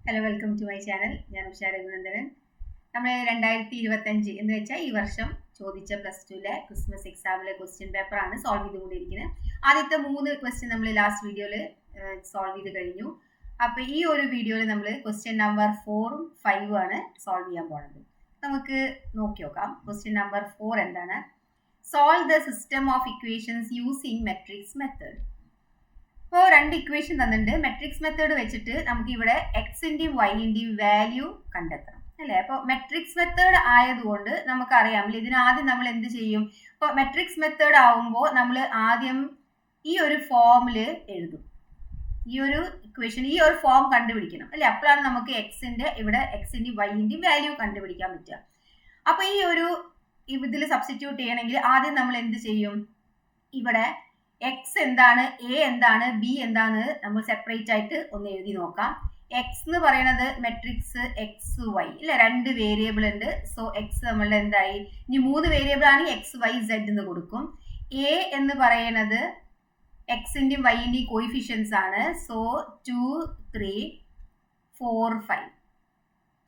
Hello, welcome to my channel. ഞാൻ ഉഷ രഘുനന്ദനൻ. നമ്മൾ 2025 എന്ന് വെച്ചാൽ ഈ വർഷം ചോദിച്ച പ്ലസ് ടുവിലെ ക്രിസ്മസ് എക്സാമിലെ ക്വസ്റ്റ്യൻ പേപ്പറാണ് സോൾവ് ചെയ്തുകൊണ്ടിരിക്കുന്നത്. ആദ്യത്തെ 3 ക്വസ്റ്റ്യൻ നമ്മൾ ലാസ്റ്റ് വീഡിയോയിൽ സോൾവ് ചെയ്ത് കഴിഞ്ഞു. അപ്പോൾ ഈ ഒരു വീഡിയോയിൽ നമ്മൾ ക്വസ്റ്റ്യൻ നമ്പർ 4ഉം 5ഉം ആണ് സോൾവ് ചെയ്യാൻ പോകുന്നത്. നമുക്ക് നോക്കി നോക്കാം. ക്വസ്റ്റ്യൻ നമ്പർ 4 എന്താണ്? Solve the system of equations using matrix method. ഇപ്പോൾ 2 ഇക്വേഷൻ തന്നിട്ടുണ്ട്. മെട്രിക്സ് മെത്തേഡ് വെച്ചിട്ട് നമുക്ക് ഇവിടെ എക്സിന്റെയും വൈന്റെയും വാല്യൂ കണ്ടെത്തണം അല്ലേ? അപ്പോൾ മെട്രിക്സ് മെത്തേഡ് ആയതുകൊണ്ട് നമുക്കറിയാം ഇതിന് ആദ്യം നമ്മൾ എന്ത് ചെയ്യും? ഇപ്പോൾ മെട്രിക്സ് മെത്തേഡ് ആവുമ്പോൾ നമ്മൾ ആദ്യം ഈ ഒരു ഫോമിൽ എഴുതും. ഈ ഒരു ഇക്വേഷൻ ഈ ഒരു ഫോം കണ്ടുപിടിക്കണം അല്ലെ? അപ്പോഴാണ് നമുക്ക് ഇവിടെ എക്സിന്റെയും വൈന്റെയും വാല്യൂ കണ്ടുപിടിക്കാൻ പറ്റുക. അപ്പൊ ഈ ഒരു ഇതിൽ സബ്സ്റ്റിറ്റ്യൂട്ട് ചെയ്യണമെങ്കിൽ ആദ്യം നമ്മൾ എന്ത് ചെയ്യും? ഇവിടെ എക്സ് എന്താണ്, എ എന്താണ്, ബി എന്താണ് നമ്മൾ സെപ്പറേറ്റ് ആയിട്ട് ഒന്ന് എഴുതി നോക്കാം. എക്സ് എന്ന് പറയുന്നത് മെട്രിക്സ് എക്സ് വൈ ഇല്ല, 2 വേരിയബിൾ ഉണ്ട്. സോ എക്സ് നമ്മളുടെ എന്തായി? ഇനി 3 വേരിയബിൾ ആണെങ്കിൽ എക്സ് വൈ സെഡ് എന്ന് കൊടുക്കും. എ എന്ന് പറയുന്നത് എക്സിന്റെയും വൈന്റെയും കോയിഫിഷ്യൻസ് ആണ്. സോ 2, 3, 4, 5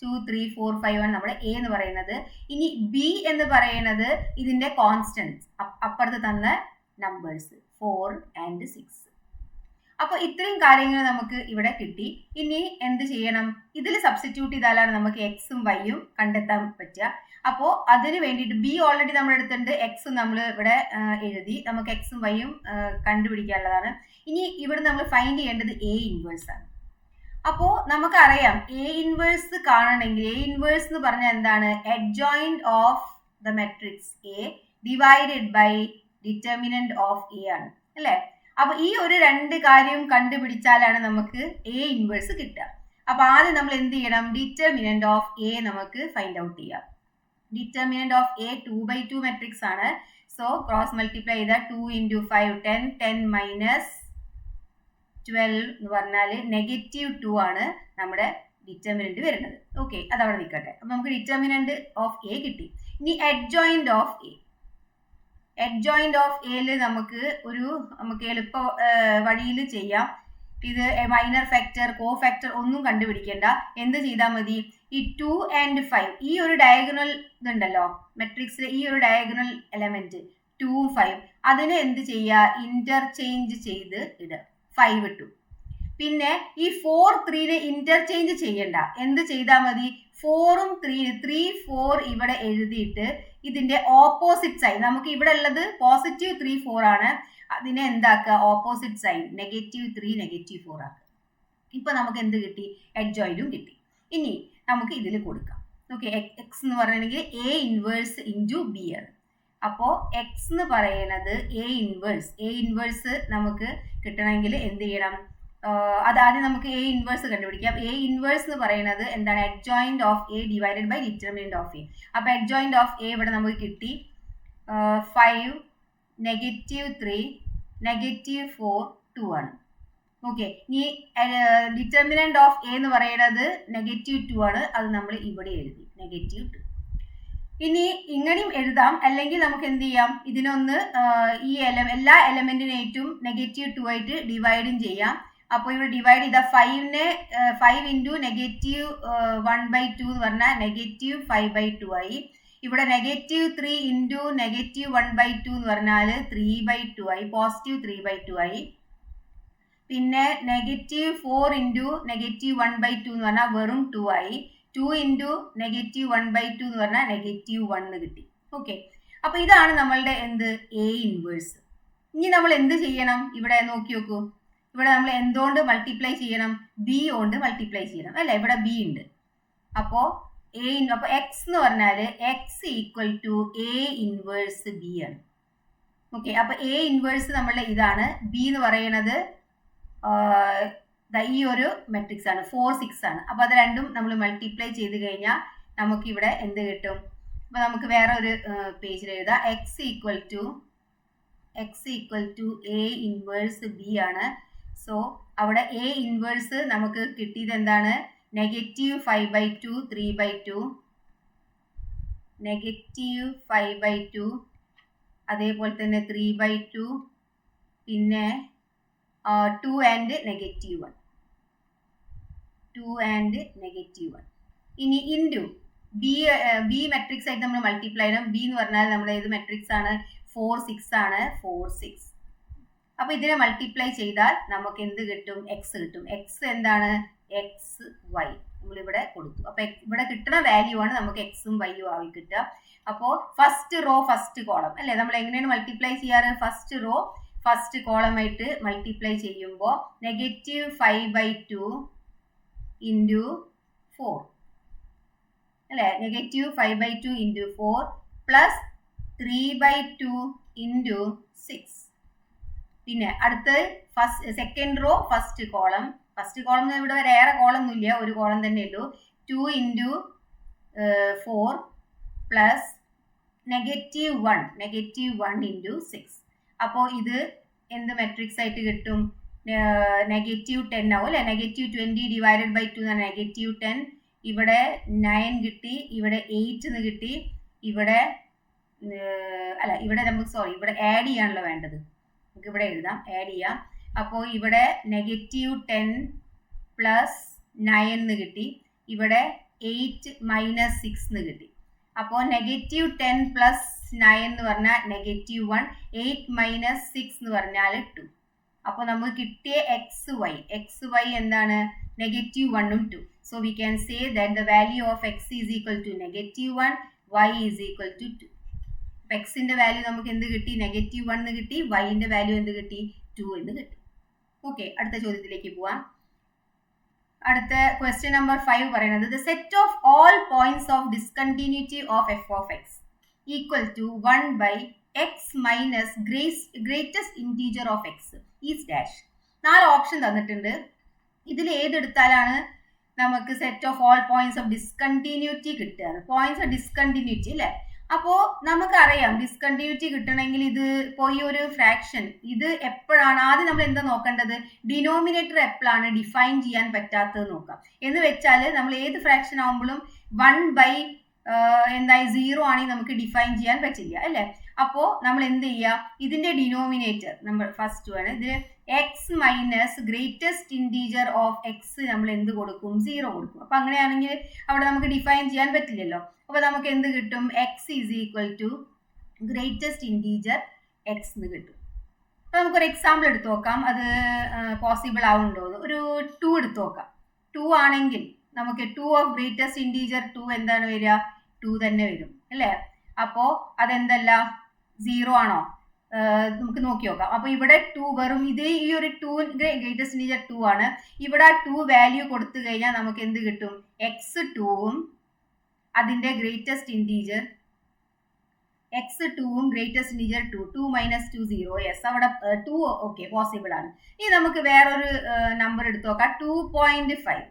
2, 3, 4, 5 ആണ് നമ്മുടെ എ എന്ന് പറയുന്നത്. ഇനി ബി എന്ന് പറയുന്നത് ഇതിന്റെ കോൺസ്റ്റൻസ്, അപ്പുറത്ത് തന്ന നമ്പേഴ്സ് 4 and 6. അപ്പോൾ ഇത്രയും കാര്യങ്ങൾ നമുക്ക് ഇവിടെ കിട്ടി. ഇനി എന്ത് ചെയ്യണം? ഇതിൽ സബ്സ്റ്റിറ്റ്യൂട്ട് ചെയ്താലാണ് നമുക്ക് എക്സും വൈയും കണ്ടെത്താൻ പറ്റുക. അപ്പോൾ അതിന് വേണ്ടിയിട്ട് ബി ഓൾറെഡി നമ്മൾ എടുത്തിട്ടുണ്ട്, എക്സും നമ്മൾ ഇവിടെ എഴുതി. നമുക്ക് എക്സും വൈയും കണ്ടുപിടിക്കാനുള്ളതാണ്. ഇനി ഇവിടെ നമ്മൾ ഫൈൻഡ് ചെയ്യേണ്ടത് എ ഇൻവേഴ്സ് ആണ്. അപ്പോൾ നമുക്കറിയാം എ ഇൻവേഴ്സ് കാണണമെങ്കിൽ എ ഇൻവേഴ്സ് എന്ന് പറഞ്ഞാൽ എന്താണ്? Adjoint of the matrix A divided by determinant of A ആണ് അല്ലേ? അപ്പൊ ഈ ഒരു 2 കാര്യം കണ്ടുപിടിച്ചാലാണ് നമുക്ക് എ ഇൻവേഴ്സ് കിട്ടുക. അപ്പൊ ആദ്യം നമ്മൾ എന്ത് ചെയ്യണം? ഡിറ്റർമിനന്റ് ഓഫ് എ നമുക്ക് ഫൈൻഡ് ഔട്ട് ചെയ്യാം. ഡിറ്റർമിനന്റ് ഓഫ് എ 2/2 മെട്രിക്സ് ആണ്. സോ ക്രോസ് മൾട്ടിപ്ലൈ ചെയ്താൽ 2 into 5 10 10 minus 12 എന്ന് പറഞ്ഞാൽ -2 ആണ് നമ്മുടെ ഡിറ്റർമിനന്റ് വരുന്നത്. ഓക്കെ, അതവിടെ നിൽക്കട്ടെ. അപ്പൊ നമുക്ക് ഡിറ്റർമിനന്റ് ഓഫ് എ കിട്ടി. ഇനി adjoint of A. Adjoint of എയിൽ നമുക്ക് എളുപ്പ വഴിയിൽ ചെയ്യാം. ഇത് മൈനർ ഫാക്ടർ, കോ ഫാക്ടർ ഒന്നും കണ്ടുപിടിക്കേണ്ട. എന്ത് ചെയ്താൽ മതി? ഈ 2 and 5 ഈ ഒരു ഡയഗണൽ ഇതുണ്ടല്ലോ മെട്രിക്സിലെ ഈ ഒരു ഡയഗണൽ എലമെന്റ് 2, 5 അതിനെ എന്ത് ചെയ്യുക? ഇന്റർചേഞ്ച് ചെയ്ത് ഇടുക. 5 ഇട്ടു. പിന്നെ ഈ 4, 3നെ ഇന്റർചേഞ്ച് ചെയ്യണ്ട. എന്ത് ചെയ്താൽ മതി? 4ഉം 3 4 ഇവിടെ എഴുതിയിട്ട് ഇതിന്റെ ഓപ്പോസിറ്റ് സൈൻ, നമുക്ക് ഇവിടെ ഉള്ളത് പോസിറ്റീവ് 3 4 ആണ്. അതിനെ എന്താക്കുക? ഓപ്പോസിറ്റ് സൈൻ -3 -4 ആക്കുക. ഇപ്പൊ നമുക്ക് എന്ത് കിട്ടി? അഡ്ജോയിന്റും കിട്ടി. ഇനി നമുക്ക് ഇതിൽ കൊടുക്കാം. ഓക്കെ, എക്സ് എന്ന് പറഞ്ഞിട്ടുണ്ടെങ്കിൽ എ ഇൻവേഴ്സ് ഇൻറ്റു ബി ആണ്. അപ്പോ എക്സ് എന്ന് പറയുന്നത് എ ഇൻവേഴ്സ് നമുക്ക് കിട്ടണമെങ്കിൽ എന്ത് ചെയ്യണം? അതാദ്യം നമുക്ക് എ ഇൻവേഴ്സ് കണ്ടുപിടിക്കാം. എ ഇൻവേഴ്സ് എന്ന് പറയുന്നത് എന്താണ്? Adjoint of A divided by determinant of A. അപ്പൊ അഡ്ജോയിന്റ് ഓഫ് എ ഇവിടെ നമുക്ക് കിട്ടി 5 -3 -4 2 ആണ്. ഓക്കെ, ഇനി ഡിറ്റർമിനന്റ് ഓഫ് എ എന്ന് പറയുന്നത് -2 ആണ്. അത് നമ്മൾ ഇവിടെ എഴുതി -2. ഇനി ഇങ്ങനെയും എഴുതാം, അല്ലെങ്കിൽ നമുക്ക് എന്ത് ചെയ്യാം? ഇതിനൊന്ന് ഈ എല്ലാ എലമെന്റിനേറ്റും -2 ആയിട്ട് ഡിവൈഡും ചെയ്യാം. അപ്പോൾ ഇവിടെ ഡിവൈഡ് ചെയ്ത 5നെ 5 into -1/2 എന്ന് പറഞ്ഞാൽ -5/2 ആയി. ഇവിടെ -3 into -1/2 എന്ന് പറഞ്ഞാൽ 3/2 ആയി, പോസിറ്റീവ് 3/2 ആയി. പിന്നെ -4 into -1/2 എന്ന് പറഞ്ഞാൽ വെറും 2 ആയി. 2 into -1/2 എന്ന് പറഞ്ഞാൽ -1 കിട്ടി. ഓക്കെ, അപ്പൊ ഇതാണ് നമ്മളുടെ എന്ത്? A inverse. ഇനി നമ്മൾ എന്ത് ചെയ്യണം? ഇവിടെ നോക്കി നോക്കൂ. ഇവിടെ നമ്മൾ എന്തുകൊണ്ട് മൾട്ടിപ്ലൈ ചെയ്യണം? ബി കൊണ്ട് മൾട്ടിപ്ലൈ ചെയ്യണം അല്ലെ? ഇവിടെ ബി ഉണ്ട്. അപ്പോ എക്സ് എന്ന് പറഞ്ഞാല് x equal to A inverse B ആണ്. ഓക്കെ, അപ്പൊ എ ഇൻവേഴ്സ് നമ്മളുടെ ഇതാണ്. ബി എന്ന് പറയുന്നത് ഈ ഒരു മെട്രിക്സ് ആണ്, 4, 6 ആണ്. അപ്പൊ അത് രണ്ടും നമ്മൾ മൾട്ടിപ്ലൈ ചെയ്ത് കഴിഞ്ഞാൽ നമുക്ക് ഇവിടെ എന്ത് കിട്ടും? അപ്പൊ നമുക്ക് വേറെ ഒരു പേജിൽ എഴുതാം. X equal to A inverse B ആണ്. സോ അവിടെ എ ഇൻവേഴ്സ് നമുക്ക് കിട്ടിയത് എന്താണ്? -5/2 3/2 -5/2 അതേപോലെ തന്നെ 3/2 പിന്നെ 2 and -1. 2 ആൻഡ് -1. ഇനി ഇൻറ്റു ബി മെട്രിക്സ് ആയിട്ട് നമ്മൾ മൾട്ടിപ്ലൈ ചെയ്യണം. ബി എന്ന് പറഞ്ഞാൽ നമ്മുടെ ഏത് മെട്രിക്സ് ആണ്? 4 6 ആണ്. 4 6. അപ്പൊ ഇതിനെ മൾട്ടിപ്ലൈ ചെയ്താൽ നമുക്ക് എന്ത് കിട്ടും? എക്സ് കിട്ടും. എക്സ് എന്താണ്? എക്സ് വൈ നമ്മളിവിടെ കൊടുത്തു. അപ്പൊ ഇവിടെ കിട്ടുന്ന വാല്യൂ ആണ് നമുക്ക് എക്സും വൈയും ആയി കിട്ടുക. അപ്പോ ഫസ്റ്റ് റോ ഫസ്റ്റ് കോളം അല്ലെ, നമ്മൾ എങ്ങനെയാണ് മൾട്ടിപ്ലൈ ചെയ്യാറ്? ഫസ്റ്റ് റോ ഫസ്റ്റ് കോളം ആയിട്ട് മൾട്ടിപ്ലൈ ചെയ്യുമ്പോൾ -5/2 ഇൻറ്റു 4 അല്ലെ, -5/2 ഇൻറ്റു 4 പ്ലസ് 3/2 ഇൻറ്റു 6. പിന്നെ അടുത്ത് സെക്കൻഡ് റോ ഫസ്റ്റ് കോളം ഇവിടെ വേറെ കോളം ഒന്നുമില്ല, ഒരു കോളം തന്നെ ഉള്ളൂ. 2 ഇൻറ്റു 4 പ്ലസ് -1 ഇൻറ്റു 6. അപ്പോൾ ഇത് എന്ത് മെട്രിക്സ് ആയിട്ട് കിട്ടും? -10 ആവും അല്ലെ. -20 ഡിവൈഡഡ് ബൈ 2 എന്നാണ് -10. ഇവിടെ 9 കിട്ടി, ഇവിടെ 8 എന്ന് കിട്ടി, ഇവിടെ ഇവിടെ നമുക്ക് ഇവിടെ ആഡ് ചെയ്യാണല്ലോ വേണ്ടത്. നമുക്ക് ഇവിടെ എഴുതാം, ആഡ് ചെയ്യാം. അപ്പോൾ ഇവിടെ -10 പ്ലസ് 9 എന്ന് കിട്ടി, ഇവിടെ 8 മൈനസ് 6 എന്ന് കിട്ടി. അപ്പോൾ -10 പ്ലസ് 9 എന്ന് പറഞ്ഞാൽ -1, 8 മൈനസ് 6 എന്ന് പറഞ്ഞാൽ 2. അപ്പോൾ നമുക്ക് കിട്ടിയ എക്സ് വൈ എന്താണ്? -1 ഉം 2. So we can say that the value of x is equal to -1, y is equal to 2. എക്സിന്റെ വാല്യൂ നമുക്ക് എന്ത് കിട്ടി? -1 എന്ന് കിട്ടി. വൈന്റെ വാല്യൂ എന്ത് കിട്ടി? 2 എന്ന് കിട്ടി. ഓക്കെ, അടുത്ത ചോദ്യത്തിലേക്ക് പോവാം. അടുത്ത ക്വസ്റ്റ്യൻ നമ്പർ 5 പറയുന്നത് the set of all points of discontinuity of f of x equal to 1 by x minus greatest integer of x is dash. 4 option തന്നിട്ടുണ്ട്. ഇതിൽ ഏതെടുത്താലാണ് നമുക്ക് set of all points of discontinuity കിട്ടുക? Points of discontinuity അല്ലെ. അപ്പോ നമുക്കറിയാം discontinuity കിട്ടണമെങ്കിൽ ഇത് ഇപ്പോൾ ഈ ഒരു ഫ്രാക്ഷൻ ഇത് എപ്പോഴാണ് ആദ്യം നമ്മൾ എന്താ നോക്കേണ്ടത്? ഡിനോമിനേറ്റർ എപ്പോഴാണ് ഡിഫൈൻ ചെയ്യാൻ പറ്റാത്തത് നോക്കാം. എന്ന് വെച്ചാൽ നമ്മൾ ഏത് ഫ്രാക്ഷൻ ആകുമ്പോഴും 1 എന്തായി 0 ആണെങ്കിൽ നമുക്ക് ഡിഫൈൻ ചെയ്യാൻ പറ്റില്ല അല്ലെ. അപ്പോ നമ്മൾ എന്ത് ചെയ്യുക? ഇതിന്റെ ഡിനോമിനേറ്റർ നമ്മൾ ഫസ്റ്റ് ആണ്. ഇതിൽ X minus greatest integer of X നമ്മൾ എന്ത് കൊടുക്കും? 0 കൊടുക്കും. അപ്പൊ അങ്ങനെയാണെങ്കിൽ അവിടെ നമുക്ക് ഡിഫൈൻ ചെയ്യാൻ പറ്റില്ലല്ലോ. അപ്പൊ നമുക്ക് എന്ത് കിട്ടും? X is equal to greatest integer x എന്ന് കിട്ടും. അപ്പൊ നമുക്കൊരു എക്സാമ്പിൾ എടുത്തു നോക്കാം, അത് പോസിബിൾ ആവുന്നുണ്ടോ? ഒരു 2 എടുത്തു നോക്കാം. 2 ആണെങ്കിൽ നമുക്ക് 2 ഓഫ് ഗ്രേറ്റസ്റ്റ് ഇൻറ്റീജർ 2 എന്താണ് വരിക? 2 തന്നെ വരും അല്ലേ. അപ്പോ അതെന്തല്ല 0 ആണോ? നമുക്ക് നോക്കി നോക്കാം. അപ്പൊ ഇവിടെ 2 വെറും ഇത് ഈ ഒരു 2 ഗ്രേറ്റസ്റ്റ് ഇൻറ്റീജർ 2 ആണ്. ഇവിടെ 2 വാല്യൂ കൊടുത്തു കഴിഞ്ഞാൽ നമുക്ക് എന്ത് കിട്ടും? x2ഉം അതിന്റെ ഗ്രേറ്റസ്റ്റ് ഇൻറ്റീജർ x2ഉം ഗ്രേറ്റസ്റ്റ് ഇൻറ്റീജർ 2. 2 മൈനസ് 2 0. യെസ്, അവിടെ 2 ഓക്കെ പോസിബിൾ ആണ്. ഇനി നമുക്ക് വേറൊരു നമ്പർ എടുത്തു നോക്കാം. 2.5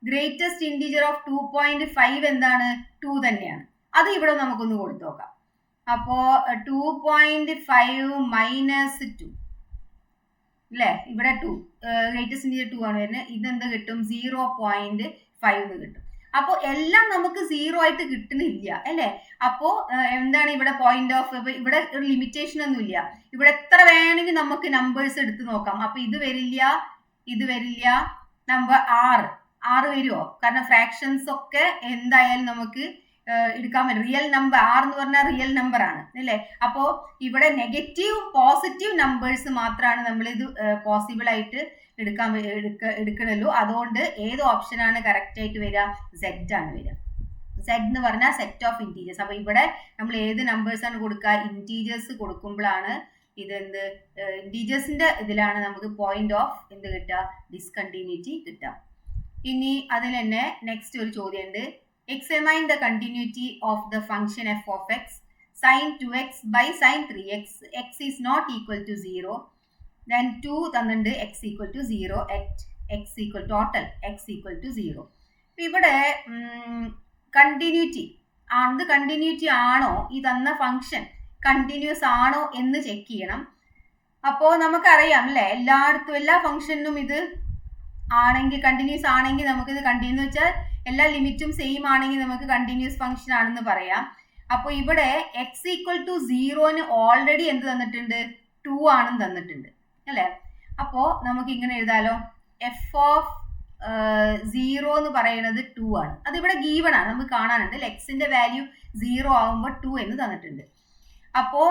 ഗ്രേറ്റസ്റ്റ് ഇൻറ്റീജർ ഓഫ് 2.5 എന്താണ്? 2 തന്നെയാണ്. അത് ഇവിടെ നമുക്കൊന്ന് കൊടുത്തു നോക്കാം. അപ്പോ 2.5 മൈനസ് 2 അല്ലെ. ഇവിടെ 2 ഗ്രേറ്റസ്റ്റ് ഇൻറ്റീജർ 2 ആണ് വരുന്നത്. ഇതെന്ത് കിട്ടും? 0.5 എന്ന് കിട്ടും. അപ്പോൾ എല്ലാം നമുക്ക് 0 ആയിട്ട് കിട്ടുന്നില്ല അല്ലെ. അപ്പോ എന്താണ് ഇവിടെ പോയിന്റ് ഓഫ്? ഇവിടെ ഒരു ലിമിറ്റേഷൻ ഒന്നുമില്ല. ഇവിടെ എത്ര വേണമെങ്കിൽ നമുക്ക് നമ്പേഴ്സ് എടുത്ത് നോക്കാം. അപ്പൊ ഇത് വരില്ല. നമ്പർ 6 വരുമോ? കാരണം ഫ്രാക്ഷൻസ് ഒക്കെ എന്തായാലും നമുക്ക് എടുക്കാൻ പറ്റും. റിയൽ നമ്പർ 6 എന്ന് പറഞ്ഞാൽ റിയൽ നമ്പർ ആണ് അല്ലേ. അപ്പോ ഇവിടെ നെഗറ്റീവ് പോസിറ്റീവ് നമ്പേഴ്സ് മാത്രമാണ് നമ്മൾ ഇത് പോസിബിൾ ആയിട്ട് എടുക്കണല്ലോ. അതുകൊണ്ട് ഏത് ഓപ്ഷനാണ് കറക്റ്റ് ആയിട്ട് വരിക? സെഡ് ആണ് വരിക. സെഡ് എന്ന് പറഞ്ഞാൽ സെറ്റ് ഓഫ് ഇൻറ്റീജേഴ്സ്. അപ്പൊ ഇവിടെ നമ്മൾ ഏത് നമ്പേഴ്സ് ആണ് കൊടുക്കുക? ഇൻറ്റീജേഴ്സ് കൊടുക്കുമ്പോഴാണ് ഇതെന്ത് ഇൻറ്റീജേഴ്സിന്റെ ഇതിലാണ് നമുക്ക് പോയിന്റ് ഓഫ് എന്ത് കിട്ടുക? ഡിസ്കണ്ടിന്യൂറ്റി കിട്ടുക. ഇനി അതിൽ തന്നെ നെക്സ്റ്റ് ഒരു ചോദ്യം ഉണ്ട്. Examine the continuity of the function f of x sin 2x by sin 3x. X is not equal to 0. Then 2 തന്നിട്ടുണ്ട് x equal to 0 at x equal total x equal to 0. ഇവിടെ continuity ആണോ ഈ തന്ന function continuous ആണോ എന്ന് check ചെയ്യണം. അപ്പോൾ നമുക്കറിയാം അല്ലേ, എല്ലായിടത്തും എല്ലാ ഫംഗ്ഷനും ഇത് ആണെങ്കിൽ കണ്ടിന്യൂസ് ആണെങ്കിൽ നമുക്കിത് കണ്ടിന്യൂസ് വെച്ചാൽ എല്ലാ ലിമിറ്റും സെയിം ആണെങ്കിൽ നമുക്ക് കണ്ടിന്യൂസ് ഫംഗ്ഷൻ ആണെന്ന് പറയാം. അപ്പോൾ ഇവിടെ എക്സ് ഈക്വൽ ടു 0ന് ഓൾറെഡി എന്ത് തന്നിട്ടുണ്ട്? 2 ആണെന്ന് തന്നിട്ടുണ്ട് അല്ലേ. അപ്പോൾ നമുക്ക് ഇങ്ങനെ എഴുതാലോ, എഫ് ഓഫ് 0 എന്ന് പറയുന്നത് 2 ആണ്. അതിവിടെ ഗീവൺ ആണ്, നമുക്ക് കാണാനുണ്ട്. എക്സിന്റെ വാല്യൂ 0 ആകുമ്പോൾ 2 എന്ന് തന്നിട്ടുണ്ട്. അപ്പോ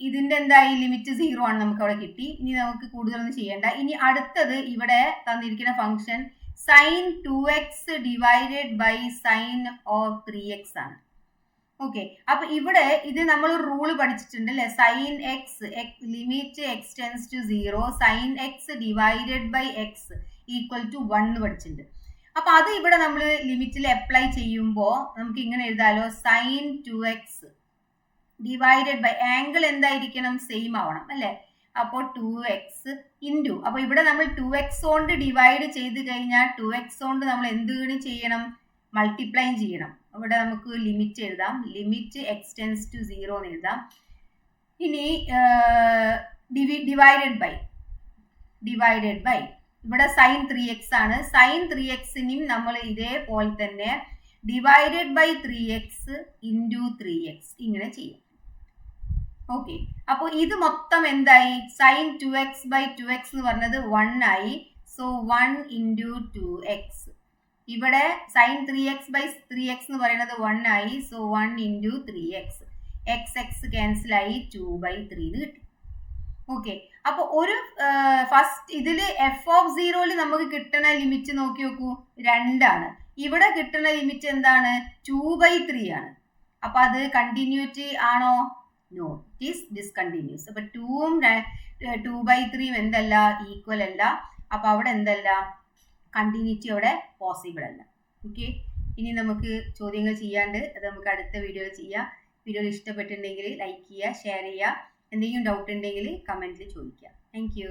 ഇതിന്റെ എന്തായി, ലിമിറ്റ് 0 ആണ്, നമുക്ക് അവിടെ കിട്ടി. ഇനി നമുക്ക് കൂടുതലൊന്നും ചെയ്യേണ്ട. ഇനി അടുത്തത് ഇവിടെ തന്നിരിക്കുന്ന function sin 2x divided by sin of 3x ആണ്. ഓക്കെ, അപ്പൊ ഇവിടെ ഇത് നമ്മൾ റൂള് പഠിച്ചിട്ടുണ്ട് അല്ലെ, sin x limit x tends to 0 sin x divided by x equal to 1 പഠിച്ചിട്ടുണ്ട്. അപ്പൊ അത് ഇവിടെ നമ്മൾ ലിമിറ്റിൽ അപ്ലൈ ചെയ്യുമ്പോൾ നമുക്ക് ഇങ്ങനെ എഴുതാലോ, sin 2x divided by, angle എന്തായിരിക്കണം, സെയിം ആവണം അല്ലെ. അപ്പോൾ 2x ഇൻറ്റു, അപ്പൊ ഇവിടെ നമ്മൾ 2x കൊണ്ട് ഡിവൈഡ് ചെയ്ത് കഴിഞ്ഞാൽ 2x കൊണ്ട് നമ്മൾ എന്ത് ചെയ്യണം, മൾട്ടിപ്ലൈ ചെയ്യണം. ഇവിടെ നമുക്ക് ലിമിറ്റ് എഴുതാം, ലിമിറ്റ് x ടെൻസ് ടു 0 എന്ന് എഴുതാം. ഇനി ഡിവൈഡഡ് ബൈ ഇവിടെ sin 3x ആണ്. sin 3xനെയും നമ്മൾ ഇതേപോലെ തന്നെ divided by 3x into 3x ഇങ്ങനെ ചെയ്യും. ഓക്കെ, അപ്പോൾ ഇത് മൊത്തം എന്തായി, sin 2x ബൈ 2x എന്ന് പറഞ്ഞത് 1 ആയി. So 1 into 2x. ഇവിടെ sin 3x ബൈ 3x എന്ന് പറയുന്നത് 1 ആയി. So 1 into 3x. x cancel ആയി, 2/3 എന്ന് കിട്ടി. ഓക്കെ, അപ്പൊ ഒരു ഫസ്റ്റ് ഇതില് f(0) നമുക്ക് കിട്ടുന്ന ലിമിറ്റ് നോക്കി നോക്കൂ, 2 ആണ്. ഇവിടെ കിട്ടുന്ന ലിമിറ്റ് എന്താണ്, 2/3 ആണ്. അപ്പൊ അത് കണ്ടിന്യൂറ്റി ആണോ, നോ, ഇറ്റ് ഈസ് ഡിസ്കണ്ടിന്യൂസ്. അപ്പൊ 2ഉം 2/3 എന്തല്ല, ഈക്വൽ അല്ല. അപ്പൊ അവിടെ എന്തല്ല, കണ്ടിന്യൂറ്റി അവിടെ പോസിബിൾ അല്ല. ഓക്കെ, ഇനി നമുക്ക് ചോദ്യങ്ങൾ ചെയ്യാണ്ട്, അത് നമുക്ക് അടുത്ത വീഡിയോയിൽ ചെയ്യാം. വീഡിയോ ഇഷ്ടപ്പെട്ടിട്ടുണ്ടെങ്കിൽ ലൈക്ക് ചെയ്യുക, ഷെയർ ചെയ്യുക. എന്തെങ്കിലും ഡൗട്ട് ഉണ്ടെങ്കിൽ കമന്റിൽ ചോദിക്കുക. Thank you.